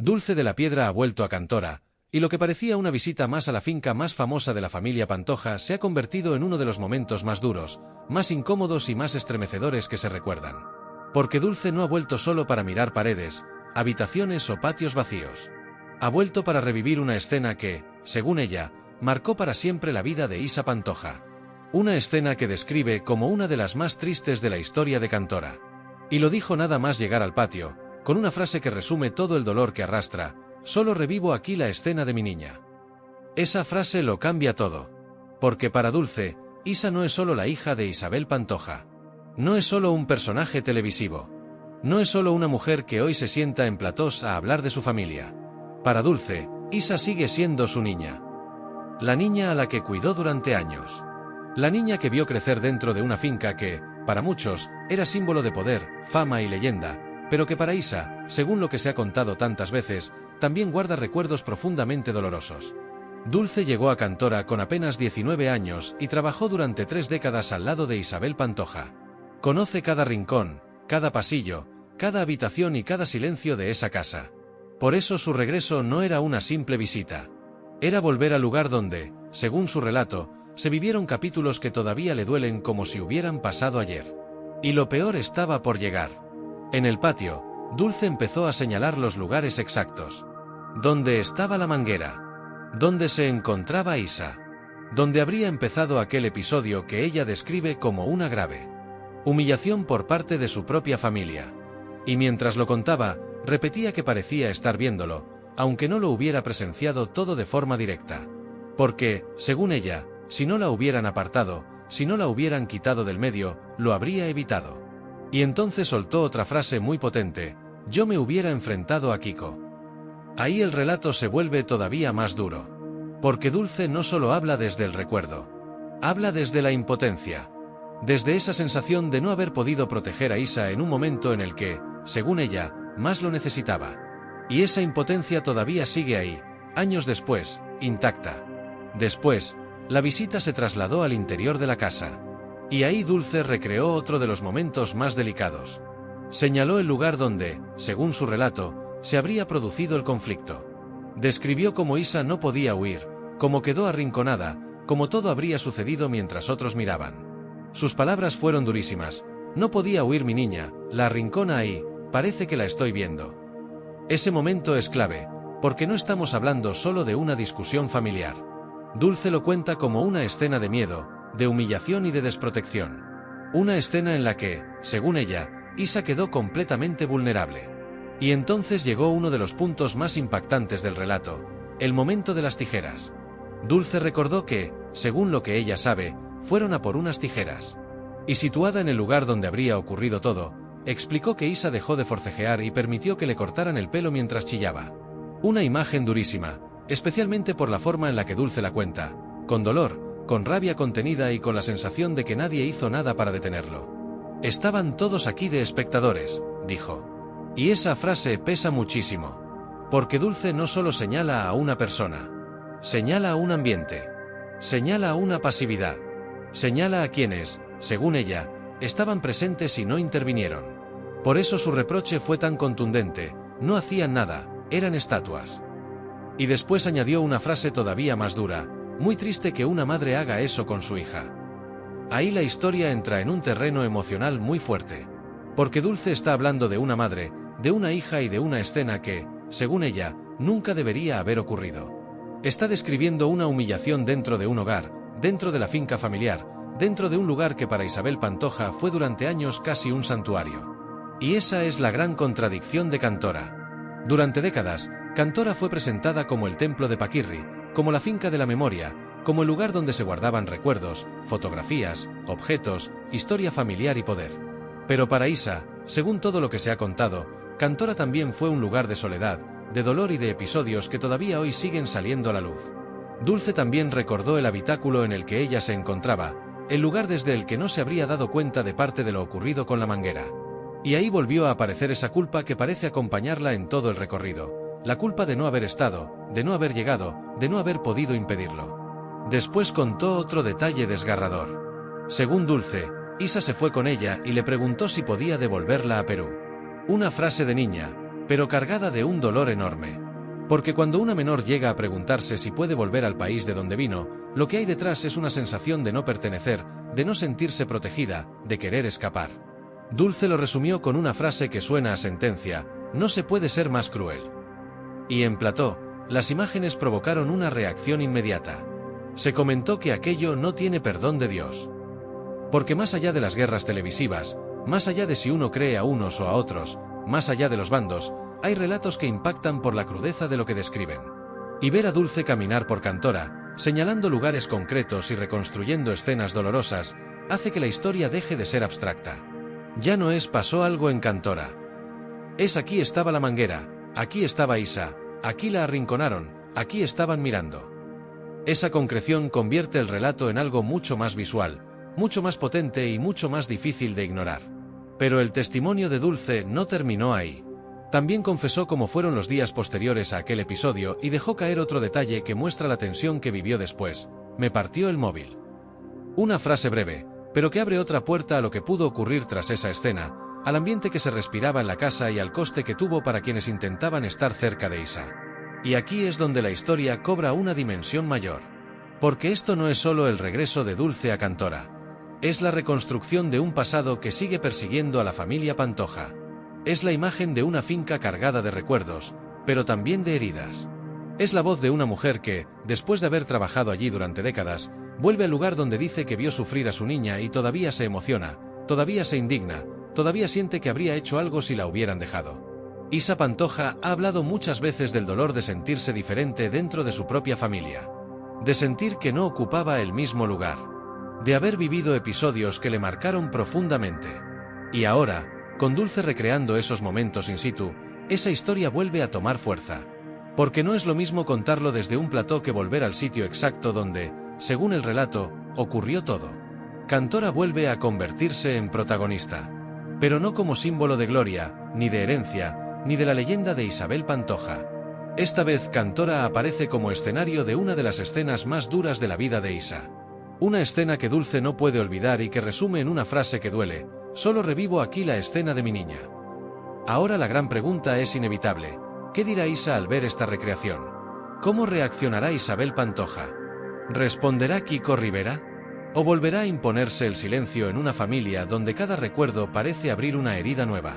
Dulce de la Piedra ha vuelto a Cantora, y lo que parecía una visita más a la finca más famosa de la familia Pantoja se ha convertido en uno de los momentos más duros, más incómodos y más estremecedores que se recuerdan. Porque Dulce no ha vuelto solo para mirar paredes, habitaciones o patios vacíos. Ha vuelto para revivir una escena que, según ella, marcó para siempre la vida de Isa Pantoja. Una escena que describe como una de las más tristes de la historia de Cantora. Y lo dijo nada más llegar al patio, con una frase que resume todo el dolor que arrastra: solo revivo aquí la escena de mi niña. Esa frase lo cambia todo. Porque para Dulce, Isa no es solo la hija de Isabel Pantoja. No es solo un personaje televisivo. No es solo una mujer que hoy se sienta en platós a hablar de su familia. Para Dulce, Isa sigue siendo su niña. La niña a la que cuidó durante años. La niña que vio crecer dentro de una finca que, para muchos, era símbolo de poder, fama y leyenda, pero que para Isa, según lo que se ha contado tantas veces, también guarda recuerdos profundamente dolorosos. Dulce llegó a Cantora con apenas 19 años y trabajó durante 3 décadas al lado de Isabel Pantoja. Conoce cada rincón, cada pasillo, cada habitación y cada silencio de esa casa. Por eso su regreso no era una simple visita. Era volver al lugar donde, según su relato, se vivieron capítulos que todavía le duelen como si hubieran pasado ayer. Y lo peor estaba por llegar. En el patio, Dulce empezó a señalar los lugares exactos. ¿Dónde estaba la manguera? ¿Dónde se encontraba Isa? ¿Dónde habría empezado aquel episodio que ella describe como una grave humillación por parte de su propia familia? Y mientras lo contaba, repetía que parecía estar viéndolo, aunque no lo hubiera presenciado todo de forma directa. Porque, según ella, si no la hubieran apartado, si no la hubieran quitado del medio, lo habría evitado. Y entonces soltó otra frase muy potente: yo me hubiera enfrentado a Kiko. Ahí el relato se vuelve todavía más duro. Porque Dulce no solo habla desde el recuerdo. Habla desde la impotencia. Desde esa sensación de no haber podido proteger a Isa en un momento en el que, según ella, más lo necesitaba. Y esa impotencia todavía sigue ahí, años después, intacta. Después, la visita se trasladó al interior de la casa. Y ahí Dulce recreó otro de los momentos más delicados. Señaló el lugar donde, según su relato, se habría producido el conflicto. Describió cómo Isa no podía huir, cómo quedó arrinconada, cómo todo habría sucedido mientras otros miraban. Sus palabras fueron durísimas: no podía huir mi niña, la arrincona ahí, parece que la estoy viendo. Ese momento es clave, porque no estamos hablando solo de una discusión familiar. Dulce lo cuenta como una escena de miedo, de humillación y de desprotección. Una escena en la que, según ella, Isa quedó completamente vulnerable. Y entonces llegó uno de los puntos más impactantes del relato: el momento de las tijeras. Dulce recordó que, según lo que ella sabe, fueron a por unas tijeras. Y situada en el lugar donde habría ocurrido todo, explicó que Isa dejó de forcejear y permitió que le cortaran el pelo mientras chillaba. Una imagen durísima, especialmente por la forma en la que Dulce la cuenta, con dolor, con rabia contenida y con la sensación de que nadie hizo nada para detenerlo. Estaban todos aquí de espectadores, dijo. Y esa frase pesa muchísimo. Porque Dulce no solo señala a una persona. Señala a un ambiente. Señala a una pasividad. Señala a quienes, según ella, estaban presentes y no intervinieron. Por eso su reproche fue tan contundente: no hacían nada, eran estatuas. Y después añadió una frase todavía más dura: muy triste que una madre haga eso con su hija. Ahí la historia entra en un terreno emocional muy fuerte. Porque Dulce está hablando de una madre, de una hija y de una escena que, según ella, nunca debería haber ocurrido. Está describiendo una humillación dentro de un hogar, dentro de la finca familiar, dentro de un lugar que para Isabel Pantoja fue durante años casi un santuario. Y esa es la gran contradicción de Cantora. Durante décadas, Cantora fue presentada como el templo de Paquirri, como la finca de la memoria, como el lugar donde se guardaban recuerdos, fotografías, objetos, historia familiar y poder. Pero para Isa, según todo lo que se ha contado, Cantora también fue un lugar de soledad, de dolor y de episodios que todavía hoy siguen saliendo a la luz. Dulce también recordó el habitáculo en el que ella se encontraba, el lugar desde el que no se habría dado cuenta de parte de lo ocurrido con la manguera. Y ahí volvió a aparecer esa culpa que parece acompañarla en todo el recorrido, la culpa de no haber estado, de no haber llegado, de no haber podido impedirlo. Después contó otro detalle desgarrador. Según Dulce, Isa se fue con ella y le preguntó si podía devolverla a Perú. Una frase de niña, pero cargada de un dolor enorme. Porque cuando una menor llega a preguntarse si puede volver al país de donde vino, lo que hay detrás es una sensación de no pertenecer, de no sentirse protegida, de querer escapar. Dulce lo resumió con una frase que suena a sentencia: no se puede ser más cruel. Y en plató, las imágenes provocaron una reacción inmediata. Se comentó que aquello no tiene perdón de Dios. Porque más allá de las guerras televisivas, más allá de si uno cree a unos o a otros, más allá de los bandos, hay relatos que impactan por la crudeza de lo que describen. Y ver a Dulce caminar por Cantora, señalando lugares concretos y reconstruyendo escenas dolorosas, hace que la historia deje de ser abstracta. Ya no es pasó algo en Cantora. Es aquí estaba la manguera, aquí estaba Isa, aquí la arrinconaron, aquí estaban mirando. Esa concreción convierte el relato en algo mucho más visual, mucho más potente y mucho más difícil de ignorar. Pero el testimonio de Dulce no terminó ahí. También confesó cómo fueron los días posteriores a aquel episodio y dejó caer otro detalle que muestra la tensión que vivió después: me partió el móvil. Una frase breve, pero que abre otra puerta a lo que pudo ocurrir tras esa escena, al ambiente que se respiraba en la casa y al coste que tuvo para quienes intentaban estar cerca de Isa. Y aquí es donde la historia cobra una dimensión mayor. Porque esto no es solo el regreso de Dulce a Cantora. Es la reconstrucción de un pasado que sigue persiguiendo a la familia Pantoja. Es la imagen de una finca cargada de recuerdos, pero también de heridas. Es la voz de una mujer que, después de haber trabajado allí durante décadas, vuelve al lugar donde dice que vio sufrir a su niña y todavía se emociona, todavía se indigna, todavía siente que habría hecho algo si la hubieran dejado. Isa Pantoja ha hablado muchas veces del dolor de sentirse diferente dentro de su propia familia. De sentir que no ocupaba el mismo lugar. De haber vivido episodios que le marcaron profundamente. Y ahora, con Dulce recreando esos momentos in situ, esa historia vuelve a tomar fuerza. Porque no es lo mismo contarlo desde un plató que volver al sitio exacto donde, según el relato, ocurrió todo. Cantora vuelve a convertirse en protagonista. Pero no como símbolo de gloria, ni de herencia, ni de la leyenda de Isabel Pantoja. Esta vez Cantora aparece como escenario de una de las escenas más duras de la vida de Isa. Una escena que Dulce no puede olvidar y que resume en una frase que duele: solo revivo aquí la escena de mi niña. Ahora la gran pregunta es inevitable: ¿qué dirá Isa al ver esta recreación? ¿Cómo reaccionará Isabel Pantoja? ¿Responderá Kiko Rivera? ¿O volverá a imponerse el silencio en una familia donde cada recuerdo parece abrir una herida nueva?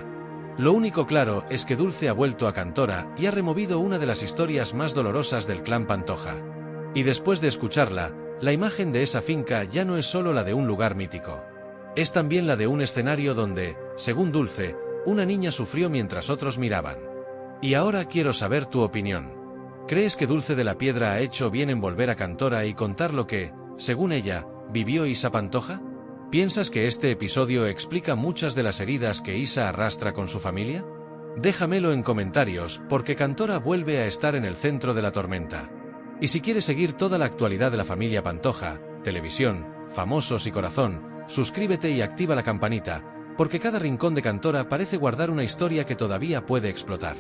Lo único claro es que Dulce ha vuelto a Cantora y ha removido una de las historias más dolorosas del clan Pantoja. Y después de escucharla, la imagen de esa finca ya no es solo la de un lugar mítico. Es también la de un escenario donde, según Dulce, una niña sufrió mientras otros miraban. Y ahora quiero saber tu opinión. ¿Crees que Dulce de la Piedra ha hecho bien en volver a Cantora y contar lo que, según ella, vivió Isa Pantoja? ¿Piensas que este episodio explica muchas de las heridas que Isa arrastra con su familia? Déjamelo en comentarios, porque Cantora vuelve a estar en el centro de la tormenta. Y si quieres seguir toda la actualidad de la familia Pantoja, televisión, famosos y corazón, suscríbete y activa la campanita, porque cada rincón de Cantora parece guardar una historia que todavía puede explotar.